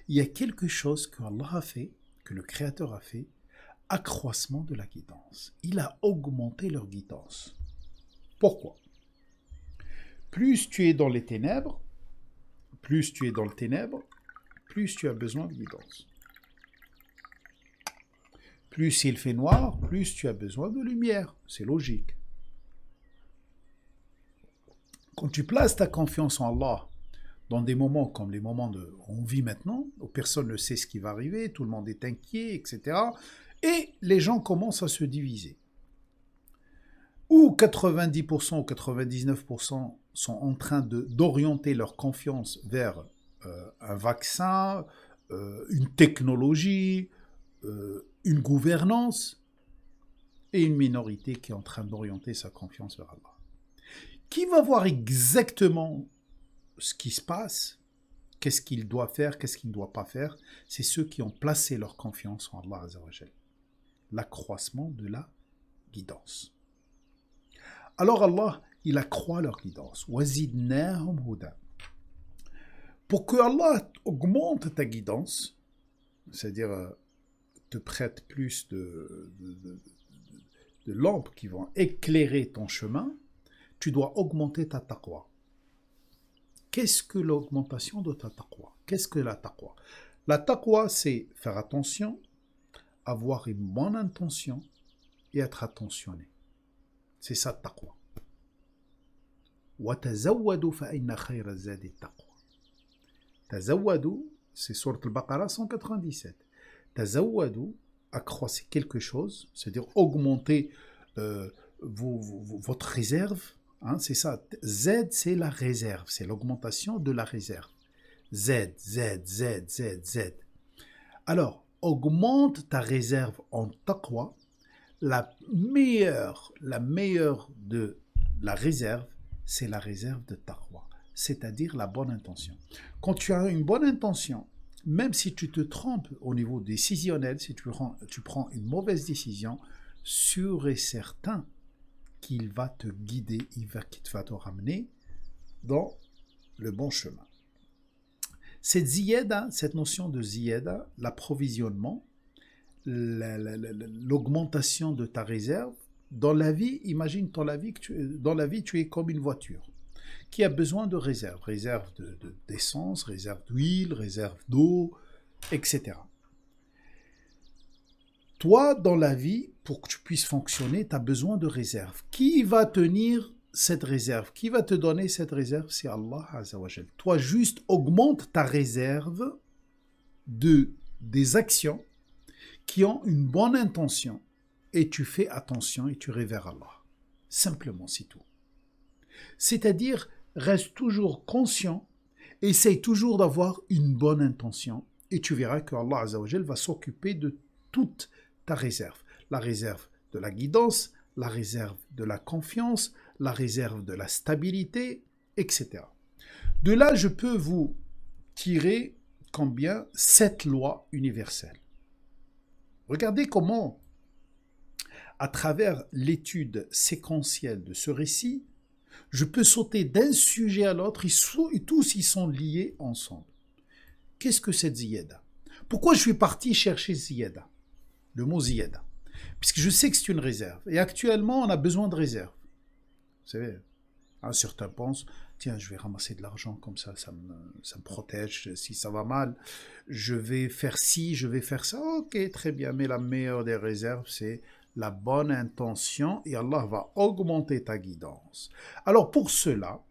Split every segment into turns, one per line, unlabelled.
Il y a quelque chose que Allah a fait, que le Créateur a fait, accroissement de la guidance. Il a augmenté leur guidance. Pourquoi? Plus tu es dans les ténèbres, plus tu es dans le ténèbre, plus tu as besoin de guidance. Plus il fait noir, plus tu as besoin de lumière. C'est logique. Quand tu places ta confiance en Allah dans des moments comme les moments on vit maintenant, où personne ne sait ce qui va arriver, tout le monde est inquiet, etc. Et les gens commencent à se diviser. Où 90% ou 99% sont en train d'orienter leur confiance vers un vaccin, une technologie, une gouvernance, et une minorité qui est en train d'orienter sa confiance vers Allah. Qui va voir exactement ce qui se passe, qu'est-ce qu'il doit faire, qu'est-ce qu'il ne doit pas faire? C'est ceux qui ont placé leur confiance en Allah Azza wa Jal. L'accroissement de la guidance. Alors Allah, il accroît leur guidance. وَزِدْنَاهُمْ هُدًى. Pour que Allah augmente ta guidance, c'est-à-dire te prête plus de lampes qui vont éclairer ton chemin, tu dois augmenter ta taqwa. Qu'est-ce que l'augmentation de ta taqwa? Qu'est-ce que la taqwa? La taqwa, c'est faire attention, avoir une bonne intention et être attentionné. C'est ça taqwa. وَتَزَوَّدُوا فَإِنَّ خَيْرَ الزَّادِ التَّقْوَى. تَزَوَّدُوا, c'est sourate al-Baqarah 197. تَزَوَّدُوا, accroissez quelque chose, c'est-à-dire augmenter votre réserve. Hein, c'est ça. Z, c'est la réserve, c'est l'augmentation de la réserve. Z, Z, Z, Z, Z. Alors, augmente ta réserve en taqwa. La meilleure de la réserve, c'est la réserve de taqwa, c'est-à-dire la bonne intention. Quand tu as une bonne intention, même si tu te trompes au niveau décisionnel, si tu prends une mauvaise décision, sûr et certain qu'il va te guider, qu'il va te ramener dans le bon chemin. Cette ziyada, cette notion de ziyada, l'approvisionnement, l'augmentation de ta réserve, dans la vie, imagine dans la vie, tu es comme une voiture qui a besoin de réserve, d'essence, réserve d'huile, réserve d'eau, etc. Toi, dans la vie, pour que tu puisses fonctionner, tu as besoin de réserve. Qui va tenir cette réserve? Qui va te donner cette réserve? C'est Allah Azza wa Jal. Toi, juste augmente ta réserve des actions qui ont une bonne intention et tu fais attention et tu révères Allah. Simplement, c'est tout. C'est-à-dire, reste toujours conscient, essaye toujours d'avoir une bonne intention et tu verras que Allah Azza wa Jal va s'occuper de toute ta réserve. La réserve de la guidance, la réserve de la confiance, la réserve de la stabilité, etc. De là, je peux vous tirer combien? 7 lois universelles. Regardez comment, à travers l'étude séquentielle de ce récit, je peux sauter d'un sujet à l'autre et tous ils sont liés ensemble. Qu'est-ce que cette ziyada? Pourquoi je suis parti chercher ziyada? Le mot ziyada. Puisque je sais que c'est une réserve. Et actuellement, on a besoin de réserve. Vous savez, certains pensent, tiens, je vais ramasser de l'argent comme ça me protège si ça va mal. Je vais faire ci, je vais faire ça. Ok, très bien. Mais la meilleure des réserves, c'est la bonne intention et Allah va augmenter ta guidance. Alors pour cela,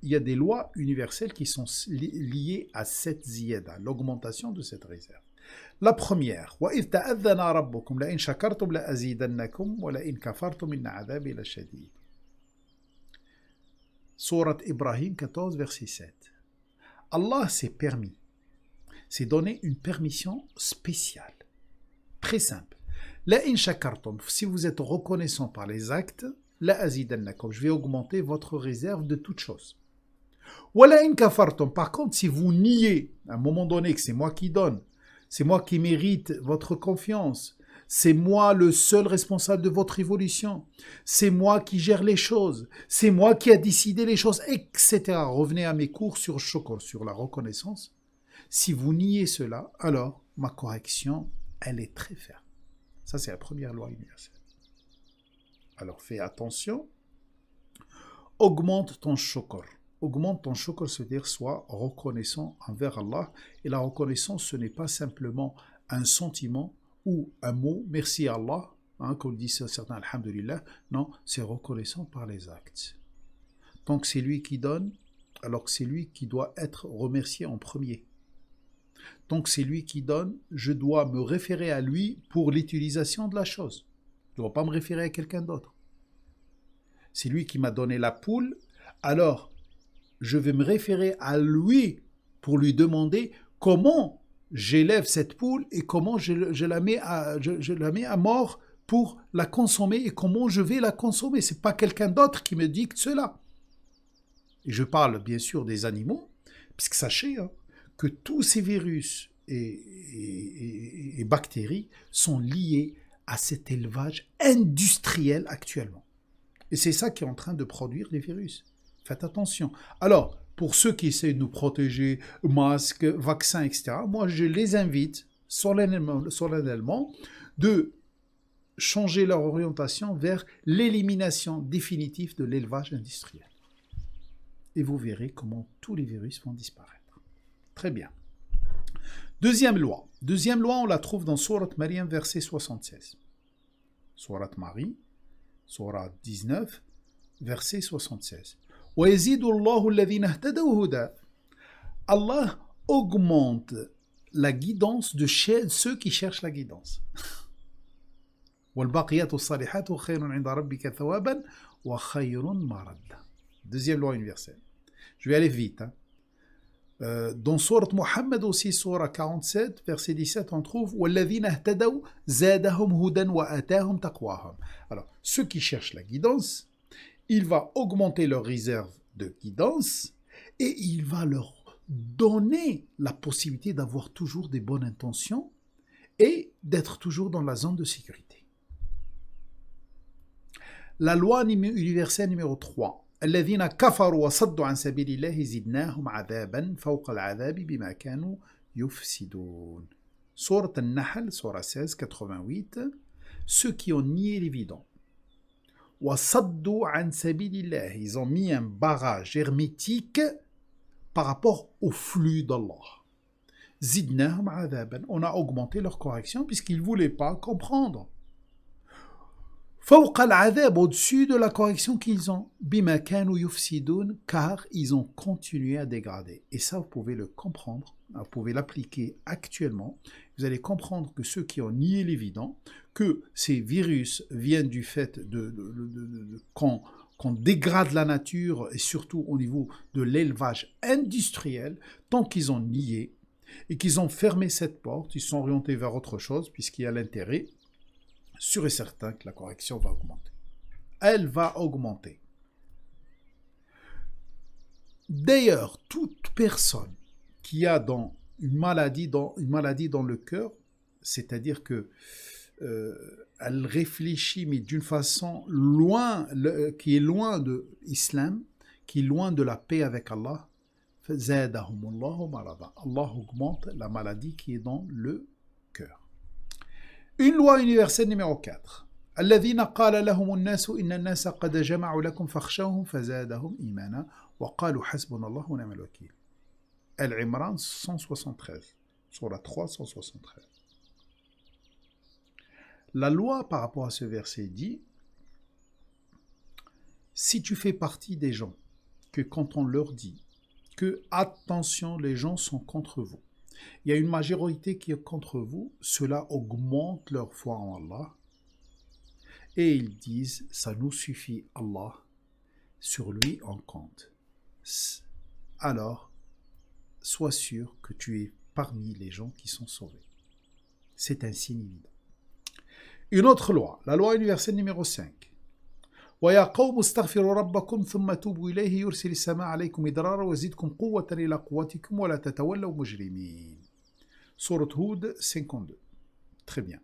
il y a des lois universelles qui sont liées à cette ziyada, l'augmentation de cette réserve. La première, وَإِذْ تَأَذَّنَ رَبُّكُمْ لَإِنْ شَكَرْتُمْ لَأَزِيدَنَّكُمْ وَلَإِنْ كَفَرْتُمْ إِنَّ عَذَابِي لَشَدِيدٌ. Sourate Ibrahim 14, verset 7. Allah s'est permis, s'est donné une permission spéciale, très simple. لَإِنْ شَكَرْتُمْ, si vous êtes reconnaissant par les actes, لَأَزِيدَنَّكُمْ, je vais augmenter votre réserve de toutes choses. وَلَإِنْ كَفَرْتُمْ, par contre, si vous niez à un moment donné que c'est moi qui donne, c'est moi qui mérite votre confiance, c'est moi le seul responsable de votre évolution, c'est moi qui gère les choses, c'est moi qui a décidé les choses, etc. Revenez à mes cours sur shukr, sur la reconnaissance. Si vous niez cela, alors ma correction, elle est très ferme. Ça, c'est la première loi universelle. Alors fais attention, augmente ton shukr. Augmente ton shukr, c'est-à-dire sois reconnaissant envers Allah. Et la reconnaissance, ce n'est pas simplement un sentiment ou un mot, merci Allah, hein, comme disent certains, alhamdulillah. Non, c'est reconnaissant par les actes. Tant que c'est lui qui donne, alors que c'est lui qui doit être remercié en premier. Tant que c'est lui qui donne, je dois me référer à lui pour l'utilisation de la chose. Je ne dois pas me référer à quelqu'un d'autre. C'est lui qui m'a donné la poule, alors je vais me référer à lui pour lui demander comment j'élève cette poule et comment je la mets à mort pour la consommer et comment je vais la consommer. Ce n'est pas quelqu'un d'autre qui me dicte cela. Et je parle bien sûr des animaux, puisque sachez que tous ces virus et bactéries sont liés à cet élevage industriel actuellement. Et c'est ça qui est en train de produire les virus. Faites attention. Alors, pour ceux qui essaient de nous protéger, masques, vaccins, etc., moi je les invite solennellement de changer leur orientation vers l'élimination définitive de l'élevage industriel. Et vous verrez comment tous les virus vont disparaître. Très bien. Deuxième loi, on la trouve dans Sourate Maryam, verset 76. Sourate Marie, Sourate 19, verset 76. وَيَزِيدُ اللَّهُ الَّذِينَ اهْتَدَوْا هُدًى. Allah augmente la guidance de ceux qui cherchent la guidance. وَالْبَاقِيَاتُ الصَّالِحَاتُ خَيْرٌ عِنْدَ رَبِّكَ ثَوَابًا وَخَيْرٌ مَرَدًّا. Deuxième loi universelle. Je vais aller vite. Dans Sourate Muhammad aussi, Sourate 47, verset 17, on trouve وَالَّذِينَ اهْتَدَوْا زَادَهُمْ هُدًى وَآتَاهُمْ تَقْوَاهُمْ. Alors, ceux qui cherchent la guidance, il va augmenter leur réserve de guidance et il va leur donner la possibilité d'avoir toujours des bonnes intentions et d'être toujours dans la zone de sécurité. La loi universelle numéro 3. الذين كفروا وصدوا عن سبيل الله زدناهم عذابا فوق العذاب بما كانوا يفسدون. Sourate An-Nahl, Sourate 16, 88. Ceux qui ont nié l'évident. وصدوا عن سبيل الله. Ils ont mis un barrage hermétique par rapport au flux d'Allah. زدناهم عذابا. On a augmenté leur correction puisqu'ils ne voulaient pas comprendre. فوق العذاب, au-dessus de la correction qu'ils ont, بما كانوا يفسدون, car ils ont continué à dégrader. Et ça, vous pouvez le comprendre, vous pouvez l'appliquer actuellement. Vous allez comprendre que ceux qui ont nié l'évident, que ces virus viennent du fait qu'on dégrade la nature, et surtout au niveau de l'élevage industriel, tant qu'ils ont nié et qu'ils ont fermé cette porte, ils sont orientés vers autre chose, puisqu'il y a l'intérêt, sûr et certain que la correction va augmenter. Elle va augmenter. D'ailleurs, toute personne qui a une maladie dans le cœur, c'est-à-dire que elle réfléchit, mais d'une façon qui est loin de l'islam, qui est loin de la paix avec Allah, Allah augmente la maladie qui est dans le cœur. Une loi universelle numéro 4. الذين قال لهم الناس إن الناس قد جمعوا لكم فاخشوهم فزادهم إيمانا وقالوا حسبنا الله ونعم الوكيل. Al-Imran 173, sur la 373. La loi par rapport à ce verset dit, si tu fais partie des gens que quand on leur dit que attention, les gens sont contre vous, il y a une majorité qui est contre vous, cela augmente leur foi en Allah. Et ils disent, ça nous suffit Allah, sur lui on compte. Alors, sois sûr que tu es parmi les gens qui sont sauvés. C'est un signe évident. Une autre loi, la loi universelle numéro 5. وَيَا قَوْمُ اسْتَغْفِرُوا رَبَّكُمْ ثُمَّ تُوبُوا إِلَيْهِ يُرْسِلِ السَّمَاءَ عَلَيْكُمْ مِدْرَارًا وَيَزِدْكُمْ قُوَّةً إِلَى قُوَّتِكُمْ وَلَا تَتَوَلَّوْا مُجْرِمِينَ. Sourate Hud 52. Très bien.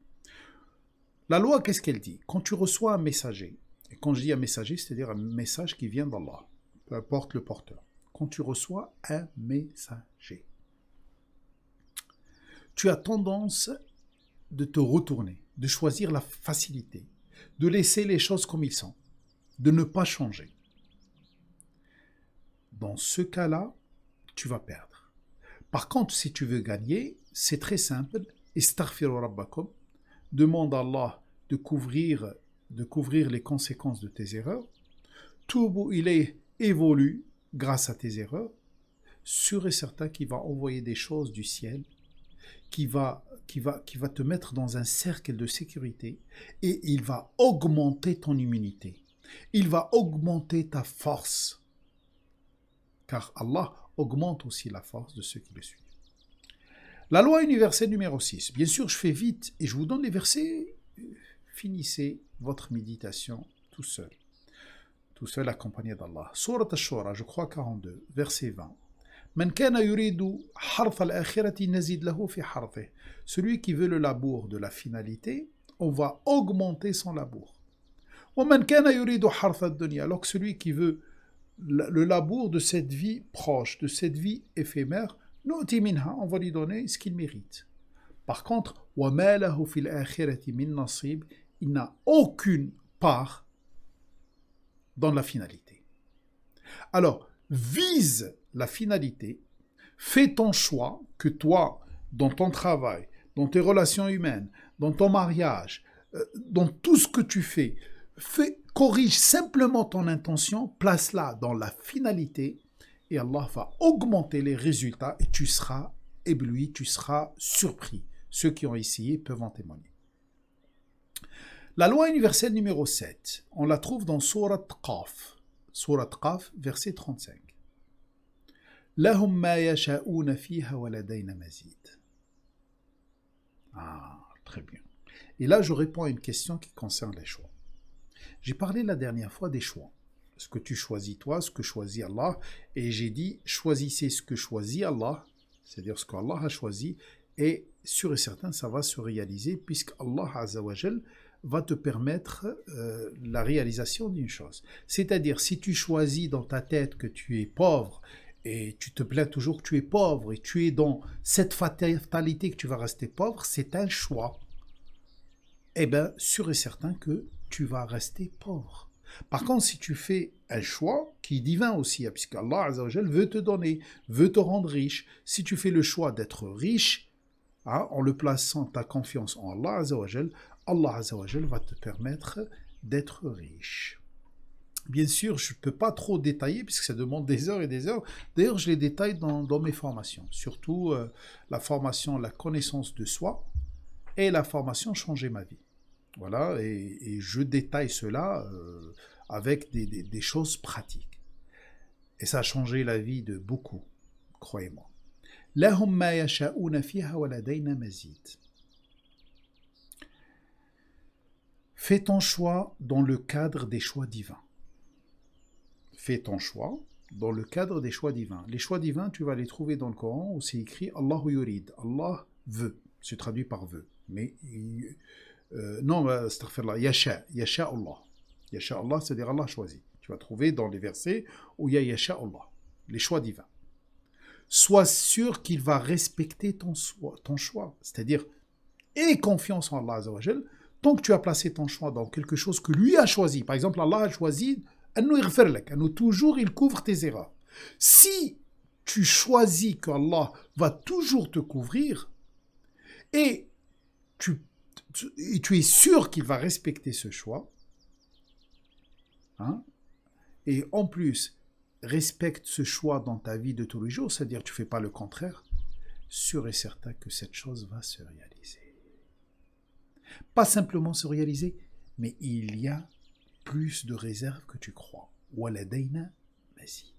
La loi, qu'est-ce qu'elle dit? Quand tu reçois un messager, et quand je dis un messager, c'est-à-dire un message qui vient d'Allah, peu importe le porteur. Quand tu reçois un messager, tu as tendance de te retourner, de choisir la facilité, de laisser les choses comme ils sont, de ne pas changer. Dans ce cas-là, tu vas perdre. Par contre, si tu veux gagner, c'est très simple. Istaghfiru rabbakum. Demande à Allah de couvrir les conséquences de tes erreurs. Tubu ilayh, évolue grâce à tes erreurs. Sûr et certain qu'il va envoyer des choses du ciel qui va te mettre dans un cercle de sécurité et il va augmenter ton immunité. Il va augmenter ta force. Car Allah augmente aussi la force de ceux qui le suivent. La loi universelle numéro 6. Bien sûr, je fais vite et je vous donne les versets. Finissez votre méditation tout seul accompagné d'Allah. Surat Ash-Shura, je crois 42, verset 20. Man kana yuridu harth al-akhirati nazid lahu fi harthih. Celui qui veut le labour de la finalité, on va augmenter son labour. Wa man kana yuridu harth ad-dunya. Alors que celui qui veut le labour de cette vie proche, de cette vie éphémère, nu'ti minha, on va lui donner ce qu'il mérite. Par contre, wa ma lahu fil akhirati min nasib, il n'a aucune part dans la finalité. Alors, vise la finalité, fais ton choix, que toi, dans ton travail, dans tes relations humaines, dans ton mariage, dans tout ce que tu fais, corrige simplement ton intention, place-la dans la finalité, et Allah va augmenter les résultats, et tu seras ébloui, tu seras surpris. Ceux qui ont essayé peuvent en témoigner. La loi universelle numéro 7, on la trouve dans Surat Qaf, verset 35. Lahum ma yasha'una fiha wa ladayna mazid. Ah, très bien. Et là, je réponds à une question qui concerne les choix. J'ai parlé la dernière fois des choix. Ce que tu choisis toi, ce que choisit Allah. Et j'ai dit, choisissez ce que choisit Allah, c'est-à-dire ce qu'Allah a choisi, et sûr et certain, ça va se réaliser, puisque Allah Azza wa Jal va te permettre la réalisation d'une chose. C'est-à-dire, si tu choisis dans ta tête que tu es pauvre, et tu te plains toujours que tu es pauvre, et tu es dans cette fatalité que tu vas rester pauvre, c'est un choix. Eh bien, sûr et certain que tu vas rester pauvre. Par contre, si tu fais un choix, qui est divin aussi, puisque Allah Azza wa Jal veut te donner, veut te rendre riche, si tu fais le choix d'être riche, en le plaçant ta confiance en Allah Azza wa Jal va te permettre d'être riche. Bien sûr, je ne peux pas trop détailler, puisque ça demande des heures et des heures. D'ailleurs, je les détaille dans mes formations, surtout la formation La connaissance de soi et la formation Changer ma vie. Voilà, et je détaille cela avec des choses pratiques. Et ça a changé la vie de beaucoup, croyez-moi. Lahum ma yasha'una fiha wa ladayna mazid. Fais ton choix dans le cadre des choix divins. Fais ton choix dans le cadre des choix divins. Les choix divins, tu vas les trouver dans le Coran où c'est écrit Allahu yurid. Allah veut. C'est traduit par veut. Mais non, astaghfirullah, yasha Allah. Yasha Allah, c'est-à-dire Allah choisit. Tu vas trouver dans les versets où il y a yasha Allah, les choix divins. Sois sûr qu'il va respecter ton choix. C'est-à-dire, aie confiance en Allah Azza wa Jal. Tant que tu as placé ton choix dans quelque chose que lui a choisi, par exemple, Allah a choisi, toujours il couvre tes erreurs. Si tu choisis qu'Allah va toujours te couvrir, et tu es sûr qu'il va respecter ce choix, et en plus, respecte ce choix dans ta vie de tous les jours, c'est-à-dire tu ne fais pas le contraire, sûr et certain que cette chose va se réaliser. Pas simplement se réaliser, mais il y a plus de réserves que tu crois. Waladayna mazid.